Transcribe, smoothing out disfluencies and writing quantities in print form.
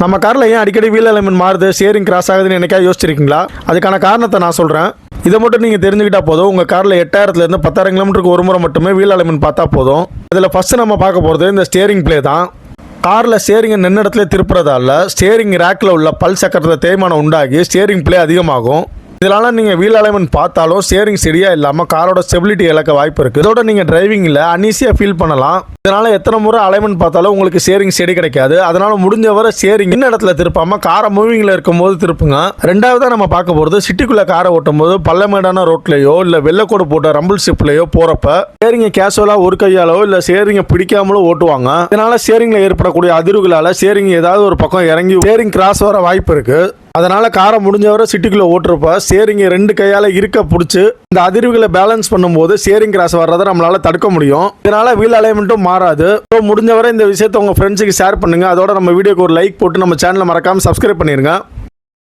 நம்ம காரில் ஏன் அடிக்கடி வீல் அலைன்மெண்ட் மாறுது, ஸ்டியரிங் கிராஸ் ஆகுதுன்னு என்னைக்கா யோசிச்சிருக்கீங்களா? அதுக்கான காரணத்தை நான் சொல்கிறேன். இதை மட்டும் நீங்கள் தெரிஞ்சுக்கிட்டா போதும். உங்கள் காரில் 8000 10,000 கிலோமீட்டருக்கு ஒரு முறை மட்டுமே வீல் அலைன்மெண்ட் பார்த்தா போதும். இதில் ஃபஸ்ட்டு நம்ம பார்க்க போகிறது இந்த ஸ்டியரிங் பிளே தான். காரில் ஸ்டியரிங்கை நின்ன இடத்துல திருப்புறதால ஸ்டியரிங் ரேக்கில் உள்ள பல் சக்கரத்தில் தேய்மானம் உண்டாகி ஸ்டியரிங் பிளே அதிகமாகும். இதனால நீங்கள் வீல் அலைன்மெண்ட் பார்த்தாலும் ஸ்டியரிங் சரியாக இல்லாமல் காரோட ஸ்டெபிலிட்டி இழக்க வாய்ப்பு இருக்குது. இதோட நீங்கள் டிரைவிங்கில் அன்ஈஸியாக ஃபீல் பண்ணலாம். இதனால் எத்தனை முறை அலைன்மெண்ட் பார்த்தாலும் உங்களுக்கு ஸ்டியரிங் ஸ்டெடி கிடைக்காது. அதனால் முடிஞ்ச வரை ஸ்டியரிங் இன்ன இடத்துல திருப்பாமல் காரை மூவிங்கில் இருக்கும்போது திருப்புங்க. ரெண்டாவதாக நம்ம பார்க்க போகிறது சிட்டிக்குள்ளே காரை ஓட்டும் போது பள்ளமேடான ரோட்லையோ இல்லை வெள்ளக்கோடு போட்ட ரம்பிள் ஸ்ட்ரிப்லையோ போகிறப்ப ஸ்டியரிங்கை கேஷுவலாக ஒரு கையாலோ இல்லை ஸ்டியரிங்கை பிடிக்காமலோ ஓட்டுவாங்க. இதனால் ஸ்டியரிங்கில் ஏற்படக்கூடிய அதிர்வுகளால் ஸ்டியரிங் ஏதாவது ஒரு பக்கம் இறங்கி ஸ்டியரிங் கிராஸ் வர வாய்ப்பு இருக்குது. அதனால் காரை முடிஞ்சவரை சிட்டிக்குள்ளே ஓட்டுறப்ப ஸ்டியரிங்கை 2 கையால் இருக்க பிடிச்சி இந்த அதிர்வுகளை பேலன்ஸ் பண்ணும்போது ஸ்டியரிங் கிராஸ் வர்றதை நம்மளால் தடுக்க முடியும். இதனால் வீல் அலைன்மெண்ட்டும் மாறாது. ஸோ முடிஞ்சவரை இந்த விஷயத்தை உங்கள் ஃப்ரெண்ட்ஸுக்கு ஷேர் பண்ணுங்கள். அதோட நம்ம வீடியோக்கு ஒரு லைக் போட்டு நம்ம சேனலை மறக்காமல் சப்ஸ்கிரைப் பண்ணிடுங்க.